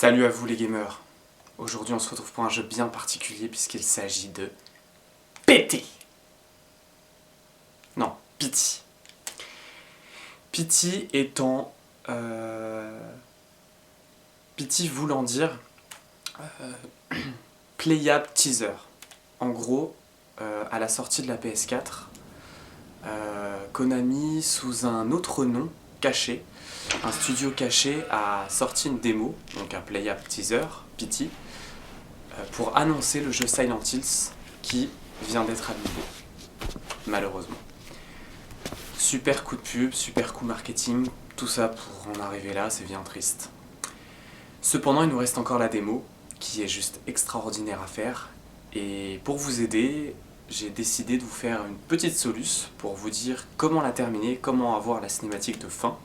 Salut à vous les gamers. Aujourd'hui on se retrouve pour un jeu bien particulier puisqu'il s'agit de PT. Non, Pity. Pity étant... Pity voulant dire Playable Teaser. En gros, à la sortie de la PS4, Konami, sous un autre nom caché, un studio caché, a sorti une démo, donc un Playable Teaser, Pity, pour annoncer le jeu Silent Hills qui vient d'être annulé, malheureusement. Super coup de pub, super coup marketing, tout ça pour en arriver là, c'est bien triste. Cependant, il nous reste encore la démo, qui est juste extraordinaire à faire, et pour vous aider, j'ai décidé de vous faire une petite soluce pour vous dire comment la terminer, comment avoir la cinématique de fin,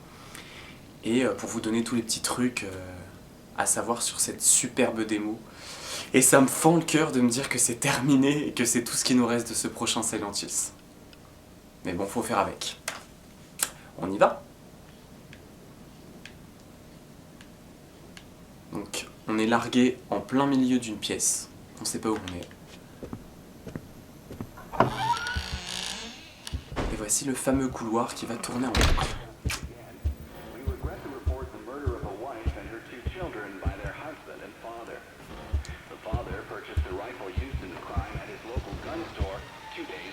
et pour vous donner tous les petits trucs à savoir sur cette superbe démo. Et ça me fend le cœur de me dire que c'est terminé et que c'est tout ce qui nous reste de ce prochain Silent Hills. Mais bon, faut faire avec. On y va? Donc, on est largué en plein milieu d'une pièce. On sait pas où on est. Et voici le fameux couloir qui va tourner en boucle.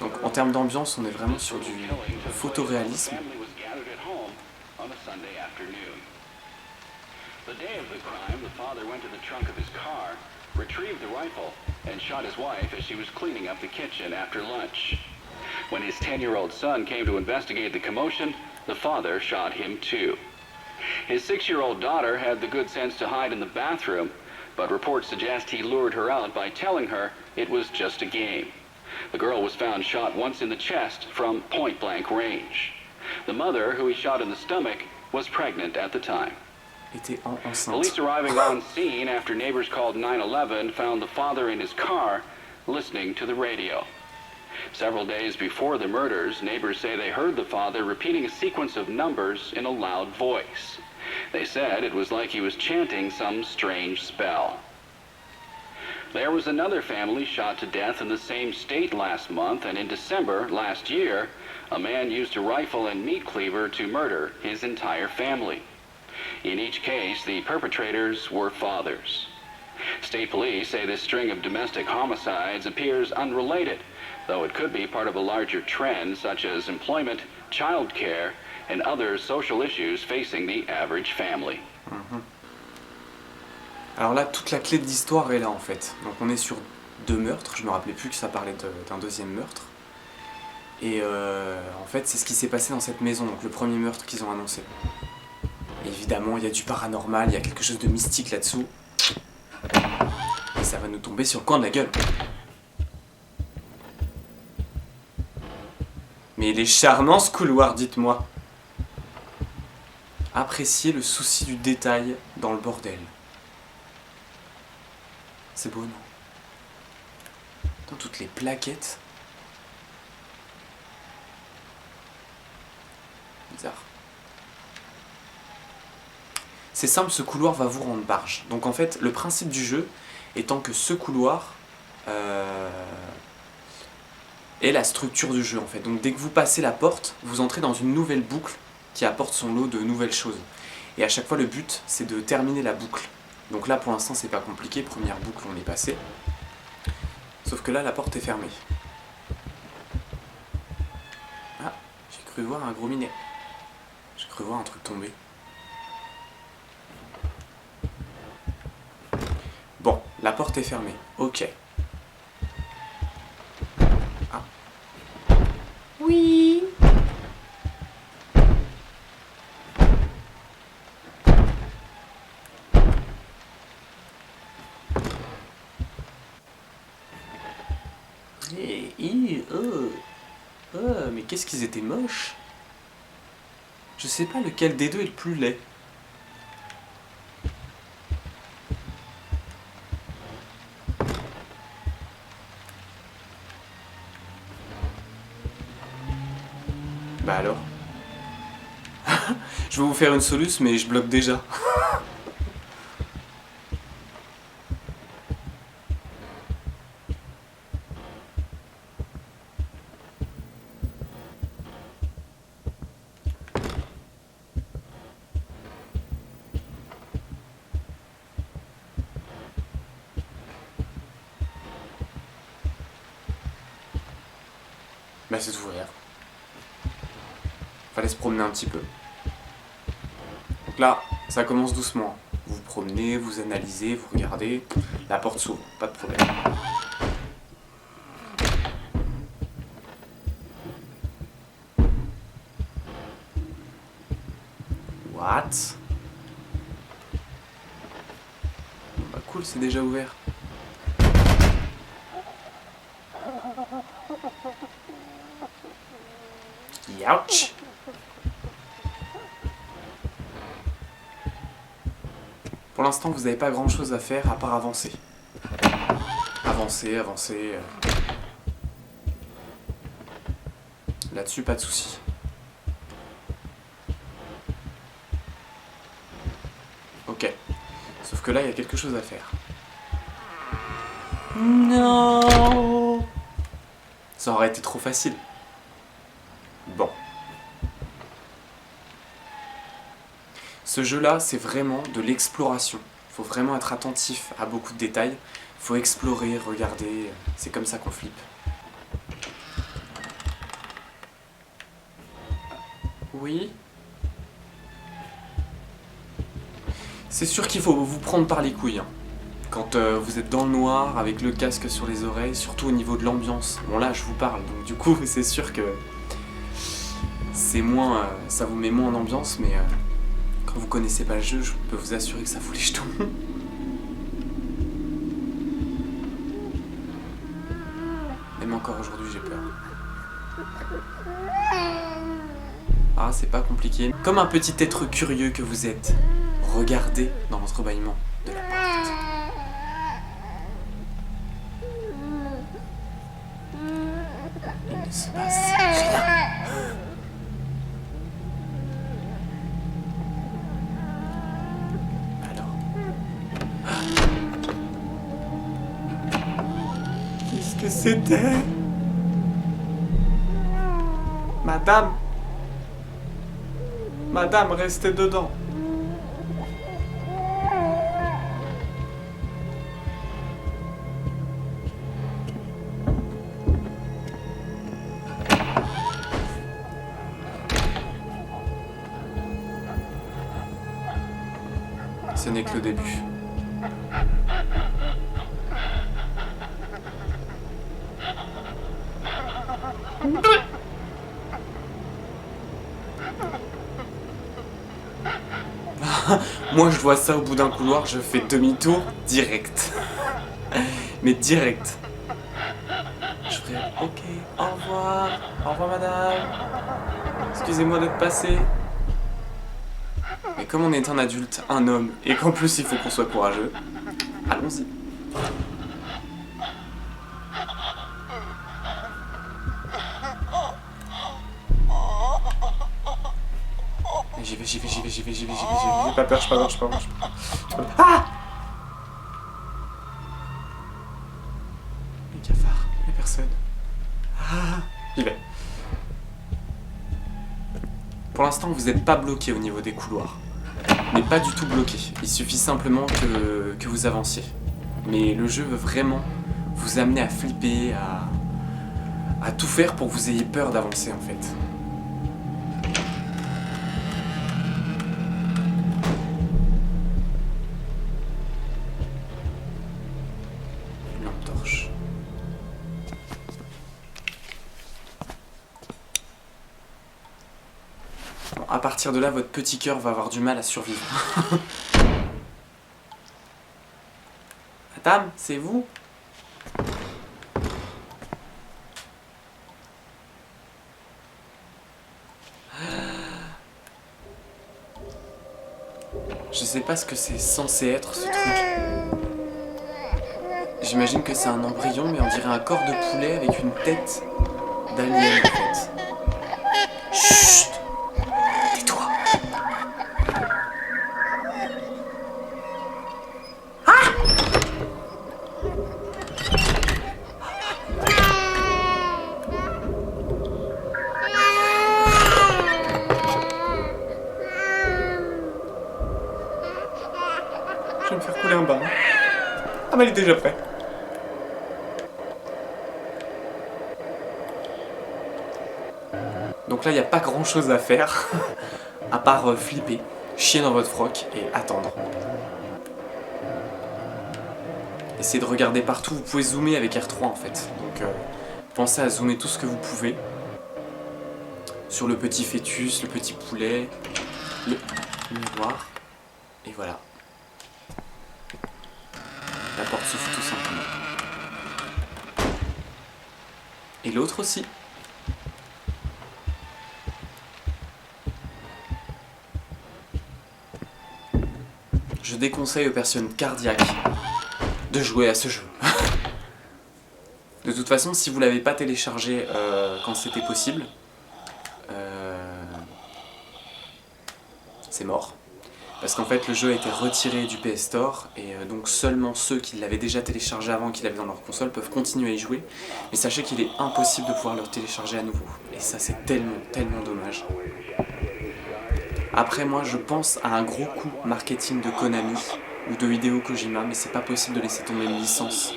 Donc en termes d'ambiance, on est vraiment sur du photoréalisme. The day of the crime, the father went to the trunk of his car, retrieved the rifle, and shot his wife as she was cleaning up the kitchen after lunch. When his 10-year-old son came to investigate the commotion, the father shot him too. His 6-year-old daughter had the good sense to hide in the bathroom, but reports suggest he lured her out by telling her it was just a game. The girl was found shot once in the chest from point-blank range. The mother, who he shot in the stomach, was pregnant at the time. Enceinte. Police arriving on scene after neighbors called 911 found the father in his car listening to the radio. Several days before the murders, neighbors say they heard the father repeating a sequence of numbers in a loud voice. They said it was like he was chanting some strange spell. There was another family shot to death in the same state last month, and in December last year, a man used a rifle and meat cleaver to murder his entire family. In each case, the perpetrators were fathers. State police say this string of domestic homicides appears unrelated, though it could be part of a larger trend such as employment, child care, and other social issues facing the average family. Alors là, toute la clé de l'histoire est là en fait. Donc on est sur 2 meurtres, je me rappelais plus que ça parlait d'un deuxième meurtre. Et en fait, c'est ce qui s'est passé dans cette maison, donc le premier meurtre qu'ils ont annoncé. Évidemment, il y a du paranormal, il y a quelque chose de mystique là-dessous. Et ça va nous tomber sur le coin de la gueule. Mais il est charmant ce couloir, dites-moi. Appréciez le souci du détail dans le bordel. C'est beau, non? Dans toutes les plaquettes. Bizarre. C'est simple, ce couloir va vous rendre barge. Donc en fait, le principe du jeu étant que ce couloir est la structure du jeu en fait. Donc dès que vous passez la porte, vous entrez dans une nouvelle boucle qui apporte son lot de nouvelles choses. Et à chaque fois, le but, c'est de terminer la boucle. Donc là, pour l'instant, c'est pas compliqué. Première boucle, on est passé. Sauf que là, la porte est fermée. Ah, j'ai cru voir un gros minet. J'ai cru voir un truc tomber. Bon, la porte est fermée. Ok. Ah. Oui. Mais qu'est-ce qu'ils étaient moches. Je sais pas lequel des deux est le plus laid. Bah alors. Je vais vous faire une soluce, mais je bloque déjà. Bah c'est ouvert. Fallait se promener un petit peu. Donc là, ça commence doucement. Vous vous promenez, vous analysez, vous regardez. La porte s'ouvre, pas de problème. What? Bah cool, c'est déjà ouvert. Youch! Pour l'instant, vous n'avez pas grand chose à faire à part avancer. Avancer. Là-dessus, pas de soucis. Ok. Sauf que là, il y a quelque chose à faire. Non! Ça aurait été trop facile. Bon. Ce jeu-là, c'est vraiment de l'exploration. Il faut vraiment être attentif à beaucoup de détails. Il faut explorer, regarder. C'est comme ça qu'on flippe. Oui? C'est sûr qu'il faut vous prendre par les couilles. Hein. Quand vous êtes dans le noir, avec le casque sur les oreilles, surtout au niveau de l'ambiance. Bon là, je vous parle, donc du coup, c'est sûr que c'est moins, ça vous met moins en ambiance, mais quand vous connaissez pas le jeu, je peux vous assurer que ça fout les jetons. Même encore aujourd'hui, j'ai peur. Ah, c'est pas compliqué. Comme un petit être curieux que vous êtes, regardez dans votre bâillement de la porte. Il ne se passe rien. Alors. Qu'est-ce que c'était? Madame! Madame, restez dedans! Ce n'est que le début. Moi je vois ça au bout d'un couloir, je fais demi-tour direct. Mais direct. Je ferai ok, au revoir madame. Excusez-moi d'être passé. Mais comme on est un adulte, un homme, et qu'en plus il faut qu'on soit courageux, allons-y. J'y vais, j'ai pas peur, je pas peur. Ah! Les cafards, les personnes. Ah! J'y vais. Pour l'instant, vous n'êtes pas bloqué au niveau des couloirs. Mais pas du tout bloqué. Il suffit simplement que vous avanciez. Mais le jeu veut vraiment vous amener à flipper, à tout faire pour que vous ayez peur d'avancer en fait. Une lampe torche. Bon, à partir de là, votre petit cœur va avoir du mal à survivre. Madame, c'est vous? Je sais pas ce que c'est censé être ce truc. J'imagine que c'est un embryon, mais on dirait un corps de poulet avec une tête d'alien en fait. Chut! Tais-toi! Je vais me faire couler un bain. Ah bah il est déjà prêt. Donc là, il n'y a pas grand chose à faire, à part flipper, chier dans votre froc et attendre. Essayez de regarder partout, vous pouvez zoomer avec R3 en fait. Donc pensez à zoomer tout ce que vous pouvez. Sur le petit fœtus, le petit poulet, le miroir. Et voilà. La porte s'ouvre tout simplement. Et l'autre aussi. Je déconseille aux personnes cardiaques de jouer à ce jeu. De toute façon, si vous ne l'avez pas téléchargé quand c'était possible, c'est mort. Parce qu'en fait, le jeu a été retiré du PS Store, et donc seulement ceux qui l'avaient déjà téléchargé avant, qui l'avaient dans leur console, peuvent continuer à y jouer. Mais sachez qu'il est impossible de pouvoir le télécharger à nouveau. Et ça, c'est tellement, tellement dommage. Après, moi, je pense à un gros coup marketing de Konami ou de Hideo Kojima, mais c'est pas possible de laisser tomber une licence.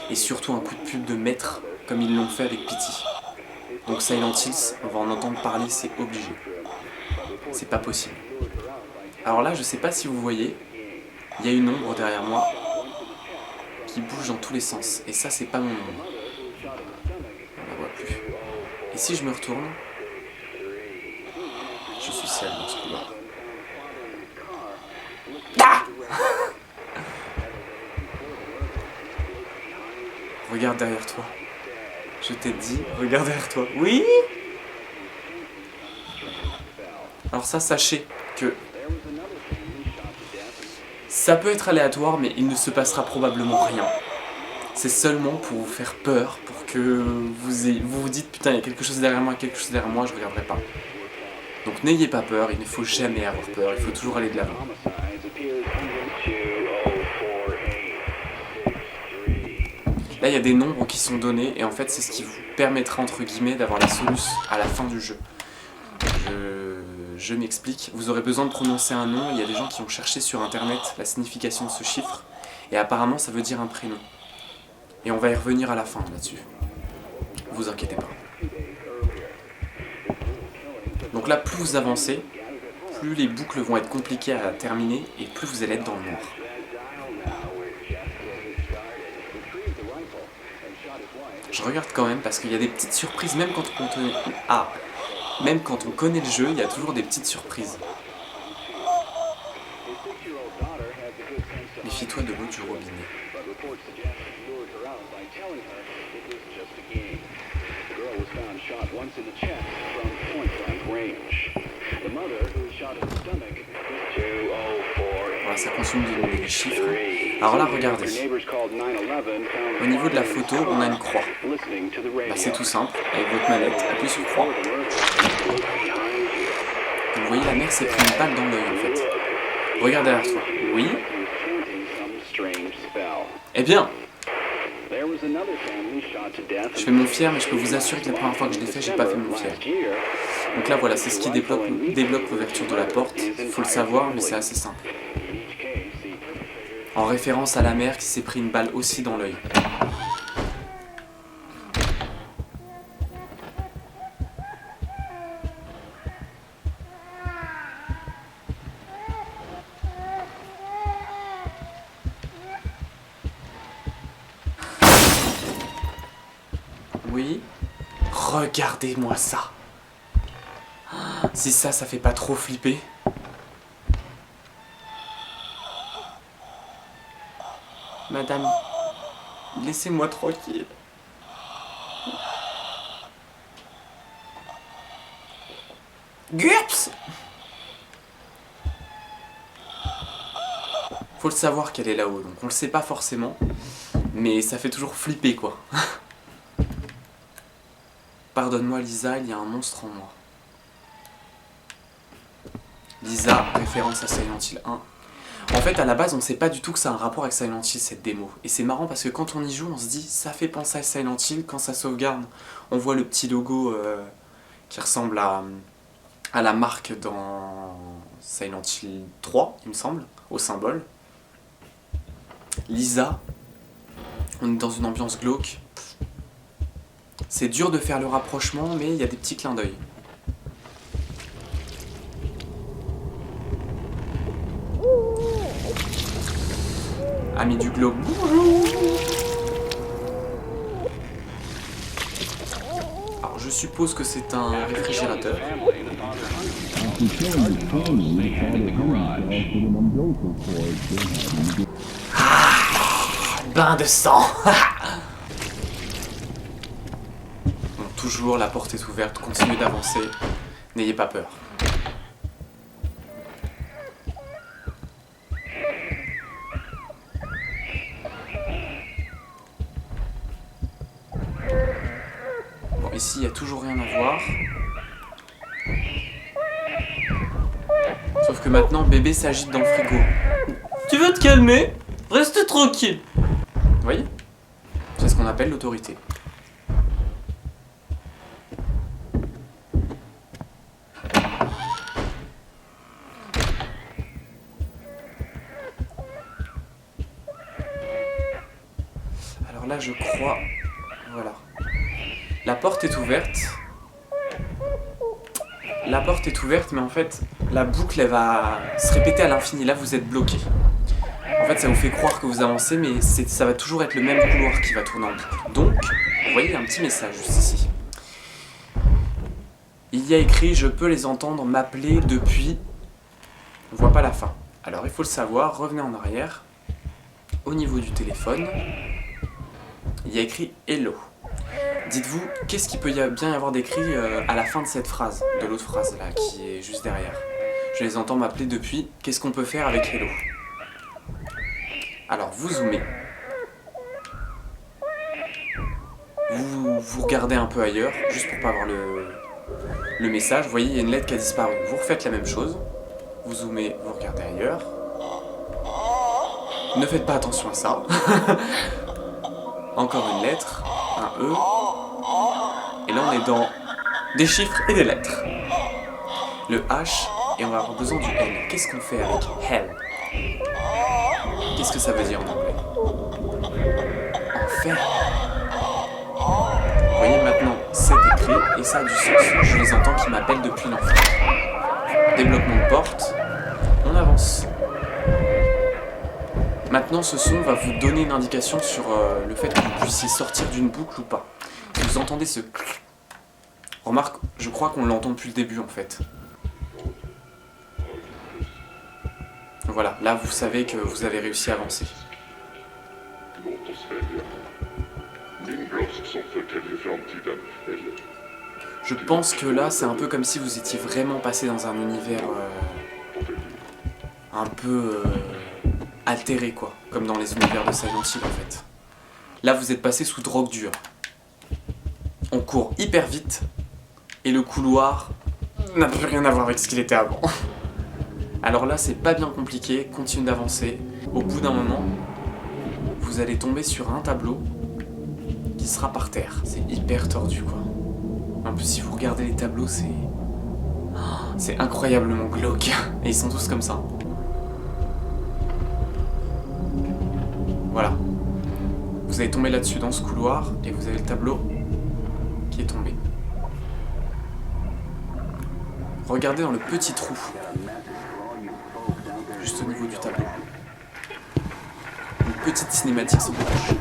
Et surtout un coup de pub de maître, comme ils l'ont fait avec Pity. Donc Silent Hills, on va en entendre parler, c'est obligé. C'est pas possible. Alors là, je sais pas si vous voyez, il y a une ombre derrière moi qui bouge dans tous les sens. Et ça, c'est pas mon ombre. On la voit plus. Et si je me retourne, je suis seul dans ce couloir. Ah! Regarde derrière toi. Je t'ai dit, regarde derrière toi. Oui! Alors ça, sachez que ça peut être aléatoire, mais il ne se passera probablement rien. C'est seulement pour vous faire peur, pour que vous vous dites putain, il y a quelque chose derrière moi, je regarderai pas. Donc n'ayez pas peur, il ne faut jamais avoir peur, il faut toujours aller de l'avant. Là, il y a des nombres qui sont donnés, et en fait, c'est ce qui vous permettra, entre guillemets, d'avoir la solution à la fin du jeu. Je m'explique. Vous aurez besoin de prononcer un nom. Il y a des gens qui ont cherché sur internet la signification de ce chiffre, et apparemment, ça veut dire un prénom. Et on va y revenir à la fin là-dessus. Vous inquiétez pas. Donc là, plus vous avancez, plus les boucles vont être compliquées à terminer, et plus vous allez être dans le noir. Je regarde quand même parce qu'il y a des petites surprises, même quand on connaît le jeu, il y a toujours des petites surprises. Méfie-toi de l'eau du robinet. Voilà, ça consomme des chiffres. Alors là, regardez. Au niveau de la photo, on a une croix. Bah, c'est tout simple. Avec votre manette, appuyez sur croix. Vous voyez, la mère s'est pris une balle dans l'œil en fait. Regarde derrière toi. Oui. Eh bien, je fais mon fier, mais je peux vous assurer que la première fois que je l'ai fait, j'ai pas fait mon fier. Donc là, voilà, c'est ce qui débloque l'ouverture de la porte. Il faut le savoir, mais c'est assez simple. En référence à la mère qui s'est pris une balle aussi dans l'œil. Oui. Regardez-moi ça. Si ça fait pas trop flipper. Madame, laissez-moi tranquille. Gurps! Faut le savoir qu'elle est là-haut, donc on le sait pas forcément, mais ça fait toujours flipper quoi. Pardonne-moi Lisa, il y a un monstre en moi. Lisa, référence à Silent Hill 1. En fait, à la base, on sait pas du tout que ça a un rapport avec Silent Hill, cette démo. Et c'est marrant parce que quand on y joue, on se dit, ça fait penser à Silent Hill. Quand ça sauvegarde, on voit le petit logo qui ressemble à la marque dans Silent Hill 3, il me semble, au symbole. Lisa, on est dans une ambiance glauque. C'est dur de faire le rapprochement, mais il y a des petits clins d'œil. Ami du globe, bonjour. Alors je suppose que c'est un réfrigérateur. Bain de sang. Bon, toujours la porte est ouverte, continuez d'avancer, n'ayez pas peur. Bon, ici il n'y a toujours rien à voir. Sauf que maintenant bébé s'agite dans le frigo. Tu veux te calmer? Reste tranquille. Vous voyez? C'est ce qu'on appelle l'autorité. Alors là je crois... Voilà. La porte est ouverte. La porte est ouverte, mais en fait, la boucle, elle va se répéter à l'infini. Là, vous êtes bloqué. En fait, ça vous fait croire que vous avancez, mais ça va toujours être le même couloir qui va tourner en boucle. Donc, vous voyez, il y a un petit message juste ici. Il y a écrit « Je peux les entendre m'appeler depuis... » On voit pas la fin. Alors, il faut le savoir, revenez en arrière. Au niveau du téléphone, il y a écrit « Hello ». Dites-vous, qu'est-ce qu'il peut bien y avoir d'écrit à la fin de cette phrase, de l'autre phrase là, qui est juste derrière. Je les entends m'appeler depuis, qu'est-ce qu'on peut faire avec Hello? Alors, vous zoomez. Vous regardez un peu ailleurs, juste pour pas avoir le message. Vous voyez, il y a une lettre qui a disparu. Vous refaites la même chose. Vous zoomez, vous regardez ailleurs. Ne faites pas attention à ça. Encore une lettre, un E. Et là, on est dans des chiffres et des lettres. Le H, et on va avoir besoin du L. Qu'est-ce qu'on fait avec hell? Qu'est-ce que ça veut dire en anglais? Enfer. Vous voyez maintenant, c'est écrit et ça a du sens. Je les entends qui m'appellent depuis l'enfer. Développement de porte. On avance. Maintenant, ce son va vous donner une indication sur le fait que vous puissiez sortir d'une boucle ou pas. Vous entendez ce clic. Remarque, je crois qu'on l'entend depuis le début en fait. Voilà, là vous savez que vous avez réussi à avancer. Je pense que là c'est un peu comme si vous étiez vraiment passé dans un univers un peu altéré quoi, comme dans les univers de Silent Hill en fait. Là vous êtes passé sous drogue dure. On court hyper vite et le couloir n'a plus rien à voir avec ce qu'il était avant. Alors là c'est pas bien compliqué, continuez d'avancer. Au bout d'un moment, vous allez tomber sur un tableau qui sera par terre. C'est hyper tordu quoi. En plus si vous regardez les tableaux c'est incroyablement glauque. Et ils sont tous comme ça. Voilà. Vous allez tomber là-dessus dans ce couloir et vous avez le tableau qui est tombé. Regardez dans le petit trou, juste au niveau du tableau. Une petite cinématique se déclenche.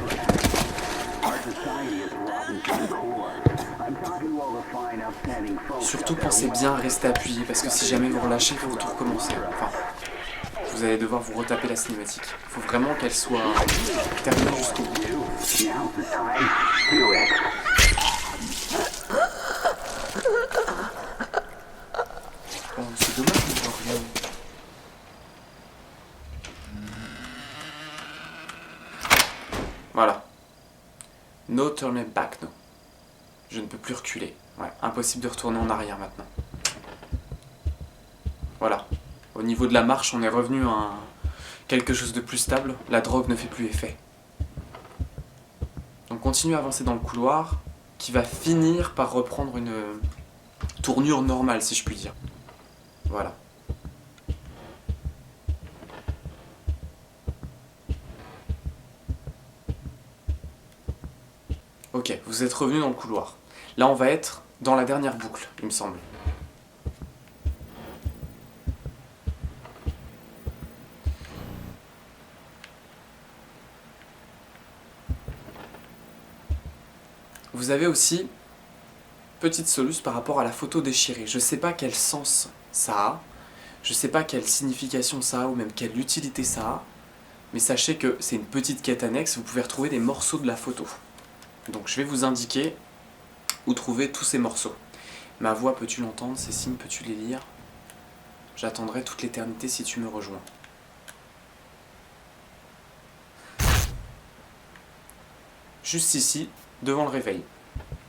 Surtout pensez bien à rester appuyé parce que si jamais vous relâchez, il faut tout recommencer. Enfin, vous allez devoir vous retaper la cinématique. Il faut vraiment qu'elle soit terminée jusqu'au bout. Oh, c'est dommage de voir rien. Voilà. No turning back, no. Je ne peux plus reculer. Ouais, impossible de retourner en arrière maintenant. Voilà. Au niveau de la marche, on est revenu à quelque chose de plus stable. La drogue ne fait plus effet. Donc continuez à avancer dans le couloir qui va finir par reprendre une tournure normale, si je puis dire. Voilà. Ok, vous êtes revenu dans le couloir. Là, on va être dans la dernière boucle, il me semble. vous avez aussi, petite soluce par rapport à la photo déchirée. Je sais pas quel sens ça a, je sais pas quelle signification ça a ou même quelle utilité ça a, mais sachez que c'est une petite quête annexe, vous pouvez retrouver des morceaux de la photo. Donc je vais vous indiquer où trouver tous ces morceaux. Ma voix, peux-tu l'entendre? Ces signes, peux-tu les lire? J'attendrai toute l'éternité si tu me rejoins. Juste ici, devant le réveil.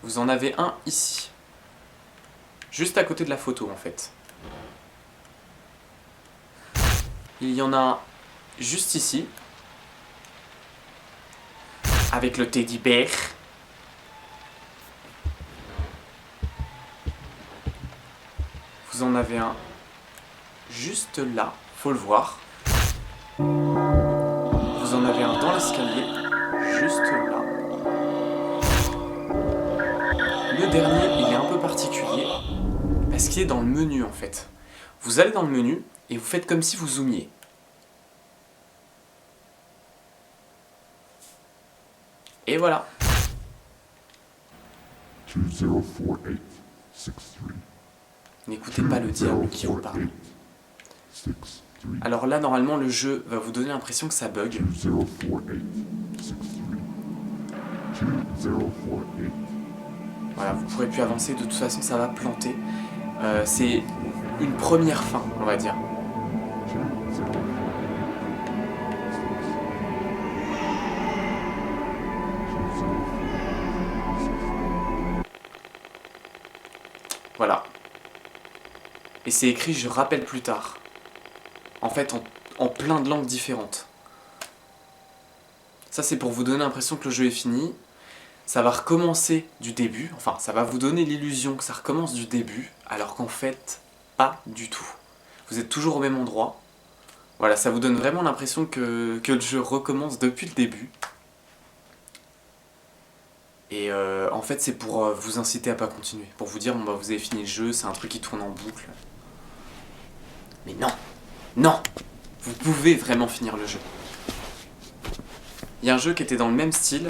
Vous en avez un ici. Juste à côté de la photo en fait. Il y en a un juste ici. Avec le teddy bear. Vous en avez un juste là, faut le voir. Vous en avez un dans l'escalier, juste là. Le dernier, il est un peu particulier, parce qu'il est dans le menu en fait. Vous allez dans le menu, et vous faites comme si vous zoomiez. Et voilà. 204863. N'écoutez pas le diable qui vous parle. Alors là, normalement, le jeu va vous donner l'impression que ça bug. Voilà, vous ne pourrez plus avancer, de toute façon, ça va planter. C'est une première fin, on va dire. Voilà. Et c'est écrit « Je rappelle plus tard ». En fait, en plein de langues différentes. Ça, c'est pour vous donner l'impression que le jeu est fini. Ça va recommencer du début. Enfin, ça va vous donner l'illusion que ça recommence du début, alors qu'en fait, pas du tout. Vous êtes toujours au même endroit. Voilà, ça vous donne vraiment l'impression que le jeu recommence depuis le début. Et en fait, c'est pour vous inciter à pas continuer. Pour vous dire, bon, bah, vous avez fini le jeu, c'est un truc qui tourne en boucle. Mais non! Non! Vous pouvez vraiment finir le jeu. Il y a un jeu qui était dans le même style.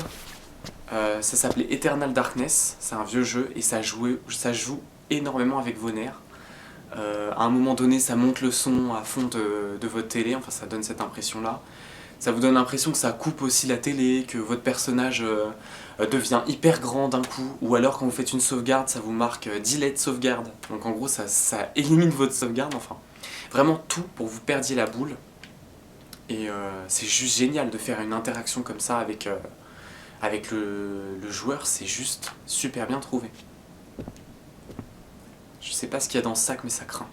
Ça s'appelait Eternal Darkness. C'est un vieux jeu et ça joue énormément avec vos nerfs. À un moment donné, ça monte le son à fond de votre télé. Enfin, ça donne cette impression-là. Ça vous donne l'impression que ça coupe aussi la télé, que votre personnage devient hyper grand d'un coup. Ou alors, quand vous faites une sauvegarde, ça vous marque delay de sauvegarde. Donc en gros, ça élimine votre sauvegarde. Enfin, vraiment tout pour que vous perdiez la boule. Et c'est juste génial de faire une interaction comme ça avec le joueur. C'est juste super bien trouvé. Je sais pas ce qu'il y a dans ce sac, mais ça craint.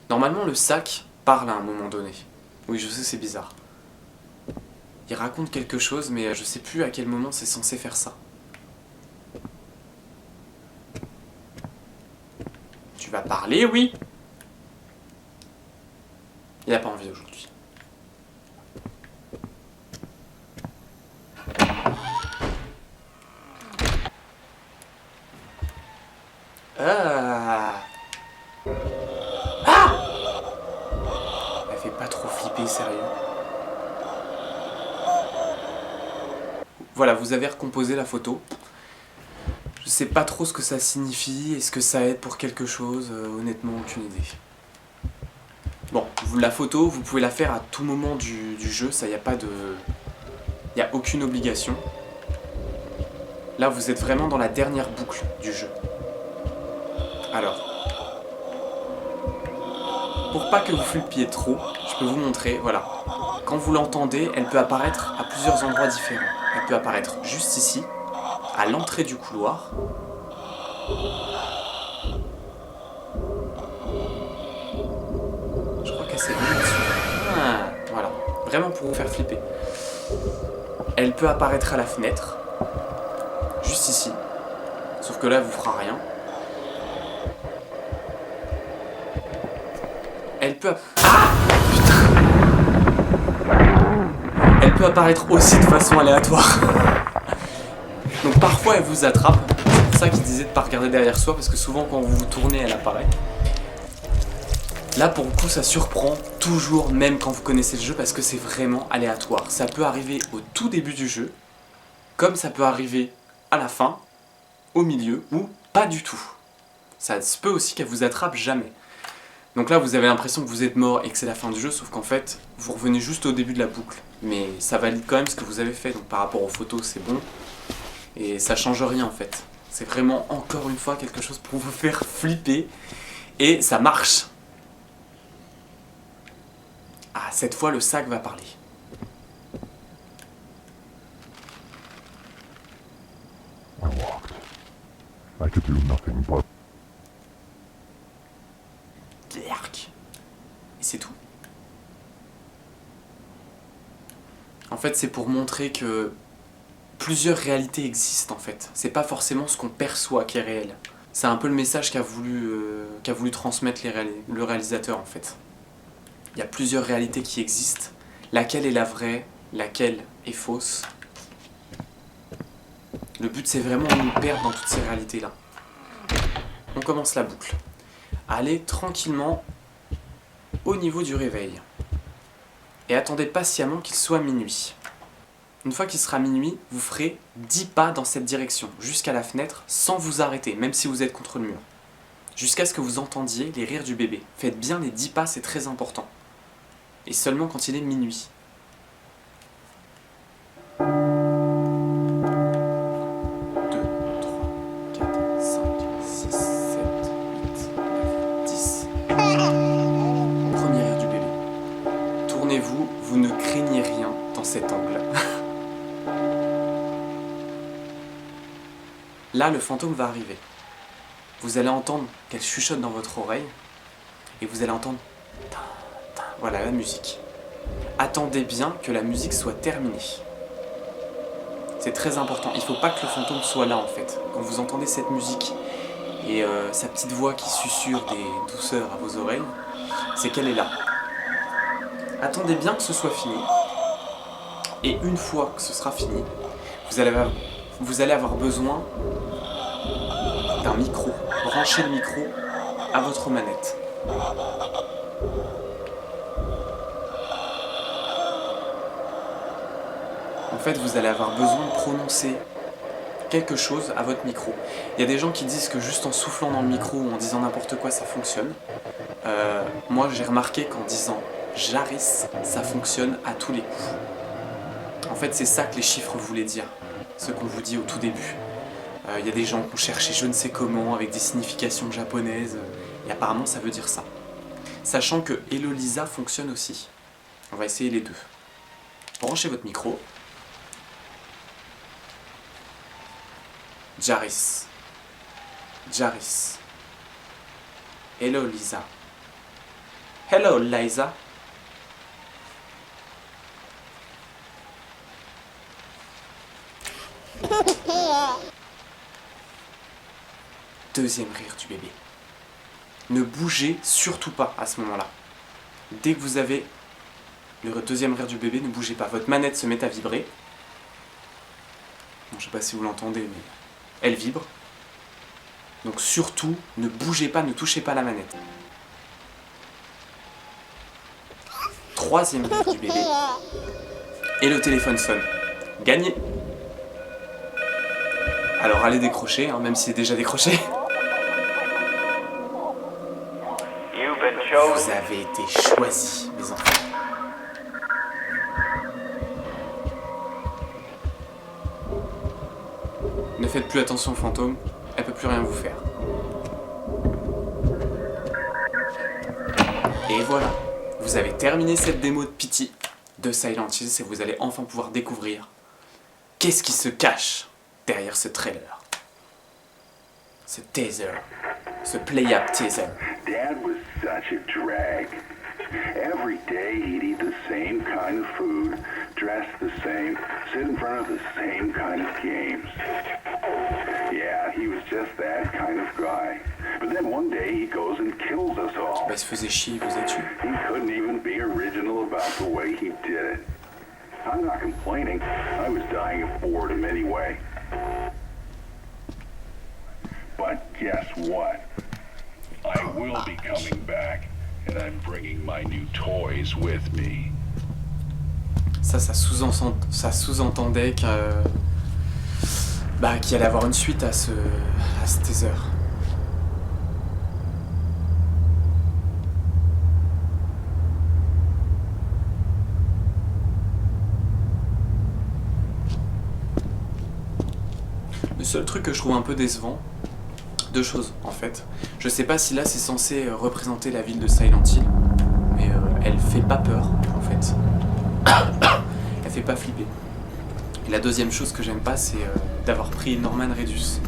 Normalement, le sac parle à un moment donné. Oui, je sais, c'est bizarre. Il raconte quelque chose, mais je sais plus à quel moment c'est censé faire ça. Tu vas parler, oui? Il a pas envie aujourd'hui. Ah! Ah! Elle fait pas trop flipper, sérieux. Voilà, vous avez recomposé la photo. Je sais pas trop ce que ça signifie, est-ce que ça aide pour quelque chose, honnêtement aucune idée. Bon, la photo, vous pouvez la faire à tout moment du jeu, ça y a pas de... Y a aucune obligation. Là, vous êtes vraiment dans la dernière boucle du jeu. Alors, pour pas que vous flippiez trop, je peux vous montrer, voilà. Quand vous l'entendez, elle peut apparaître à plusieurs endroits différents. Elle peut apparaître juste ici, à l'entrée du couloir. Je crois qu'elle s'est mise dessus. Ah, voilà, vraiment pour vous faire flipper. Elle peut apparaître à la fenêtre, juste ici. Sauf que là, elle vous fera rien. Elle peut... Ah, putain. Elle peut apparaître aussi de façon aléatoire. Donc parfois elle vous attrape. C'est pour ça qu'il disait de ne pas regarder derrière soi, parce que souvent quand vous vous tournez, elle apparaît. Là pour le coup ça surprend toujours, même quand vous connaissez le jeu, parce que c'est vraiment aléatoire. Ça peut arriver au tout début du jeu, comme ça peut arriver à la fin, au milieu, ou pas du tout. Ça se peut aussi qu'elle vous attrape jamais. Donc là vous avez l'impression que vous êtes mort et que c'est la fin du jeu, sauf qu'en fait vous revenez juste au début de la boucle. Mais ça valide quand même ce que vous avez fait, donc par rapport aux photos c'est bon. Et ça change rien en fait. C'est vraiment encore une fois quelque chose pour vous faire flipper. Et ça marche. Ah, cette fois le sac va parler. I walked. I could do nothing but. Derk. Et c'est tout. En fait, c'est pour montrer que plusieurs réalités existent en fait. C'est pas forcément ce qu'on perçoit qui est réel. C'est un peu le message qu'a voulu transmettre le réalisateur en fait. Il y a plusieurs réalités qui existent. Laquelle est la vraie, laquelle est fausse. Le but c'est vraiment de nous perdre dans toutes ces réalités là. On commence la boucle. Allez tranquillement au niveau du réveil. Et attendez patiemment qu'il soit minuit. Une fois qu'il sera minuit, vous ferez 10 pas dans cette direction, jusqu'à la fenêtre, sans vous arrêter, même si vous êtes contre le mur. Jusqu'à ce que vous entendiez les rires du bébé. Faites bien les 10 pas, c'est très important. Et seulement quand il est minuit. 2, 3, 4, 5, 6, 7, 8, 9, 10. Premier rire du bébé. Tournez-vous, vous ne craignez rien dans cet angle. Là, le fantôme va arriver. Vous allez entendre qu'elle chuchote dans votre oreille et vous allez entendre voilà la musique. Attendez bien que la musique soit terminée. C'est très important. Il ne faut pas que le fantôme soit là en fait. Quand vous entendez cette musique et sa petite voix qui susurre des douceurs à vos oreilles, c'est qu'elle est là. Attendez bien que ce soit fini. Et une fois que ce sera fini, vous allez avoir besoin d'un micro. Branchez le micro à votre manette. En fait, vous allez avoir besoin de prononcer quelque chose à votre micro. Il y a des gens qui disent que juste en soufflant dans le micro ou en disant n'importe quoi, ça fonctionne. Moi, j'ai remarqué qu'en disant « Jaris », ça fonctionne à tous les coups. En fait, c'est ça que les chiffres voulaient dire, ce qu'on vous dit au tout début. Il y a des gens qui ont cherché je ne sais comment, avec des significations japonaises, et apparemment ça veut dire ça. Sachant que Hello Lisa fonctionne aussi. On va essayer les deux. Branchez votre micro. Jaris. Jaris. Hello Lisa. Hello Liza. Deuxième rire du bébé. Ne bougez surtout pas à ce moment-là. Dès que vous avez le deuxième rire du bébé, ne bougez pas. Votre manette se met à vibrer. Bon, je ne sais pas si vous l'entendez, mais elle vibre. Donc surtout, ne bougez pas, ne touchez pas la manette. Troisième rire du bébé. Et le téléphone sonne. Gagné. Alors allez décrocher, hein, même si c'est déjà décroché. Vous avez été choisi, mes enfants. Ne faites plus attention aux fantômes, elle peut plus rien vous faire. Et voilà, vous avez terminé cette démo de Pity de Silent Hills et vous allez enfin pouvoir découvrir qu'est-ce qui se cache derrière ce trailer. Ce teaser, ce play-up teaser. Dad was such a drag. Every day he'd eat the same kind of food, dress the same, sit in front of the same kind of games. Yeah, he was just that kind of guy. But then one day he goes and kills us all. Bah, il se faisait chier, il vous a tué. He couldn't even be original about the way he did it. I'm not complaining. I was dying of boredom anyway. But guess what? I will be coming back, and I'm bringing my new toys with me. Ça sous-entendait qu'il allait avoir une suite à ce teaser. Le seul truc que je trouve un peu décevant, deux choses en fait. Je sais pas si là c'est censé représenter la ville de Silent Hill, mais elle fait pas peur en fait. Elle fait pas flipper. Et la deuxième chose que j'aime pas, c'est d'avoir pris Norman Reedus.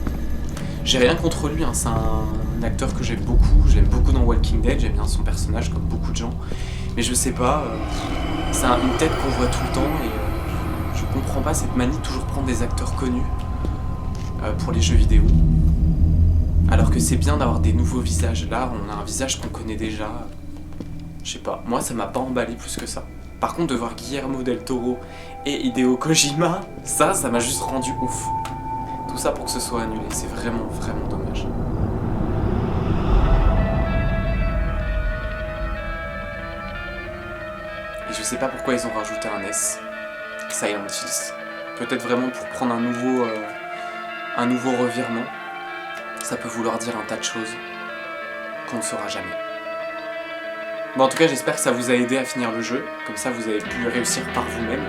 J'ai rien contre lui, hein, c'est un acteur que j'aime beaucoup dans Walking Dead, j'aime bien son personnage comme beaucoup de gens. Mais je sais pas, c'est une tête qu'on voit tout le temps et je comprends pas cette manie de toujours prendre des acteurs connus pour les jeux vidéo. Alors que c'est bien d'avoir des nouveaux visages. Là, on a un visage qu'on connaît déjà. Je sais pas, moi ça m'a pas emballé plus que ça. Par contre, de voir Guillermo del Toro et Hideo Kojima, ça m'a juste rendu ouf. Tout ça pour que ce soit annulé, c'est vraiment, vraiment dommage. Et je sais pas pourquoi ils ont rajouté un S. Silent Hills. Peut-être vraiment pour prendre un nouveau revirement. Ça peut vouloir dire un tas de choses qu'on ne saura jamais. Bon, en tout cas, j'espère que ça vous a aidé à finir le jeu. Comme ça, vous avez pu réussir par vous-même.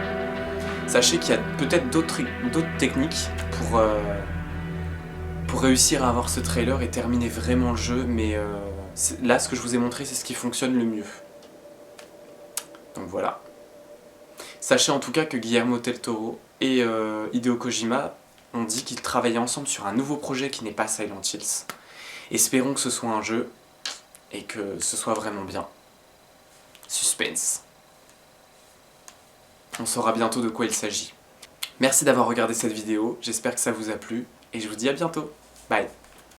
Sachez qu'il y a peut-être d'autres techniques pour réussir à avoir ce trailer et terminer vraiment le jeu. Mais là, ce que je vous ai montré, c'est ce qui fonctionne le mieux. Donc voilà. Sachez en tout cas que Guillermo del Toro et Hideo Kojima ont dit qu'ils travaillaient ensemble sur un nouveau projet qui n'est pas Silent Hills. Espérons que ce soit un jeu et que ce soit vraiment bien. Suspense. On saura bientôt de quoi il s'agit. Merci d'avoir regardé cette vidéo, j'espère que ça vous a plu et je vous dis à bientôt. Bye.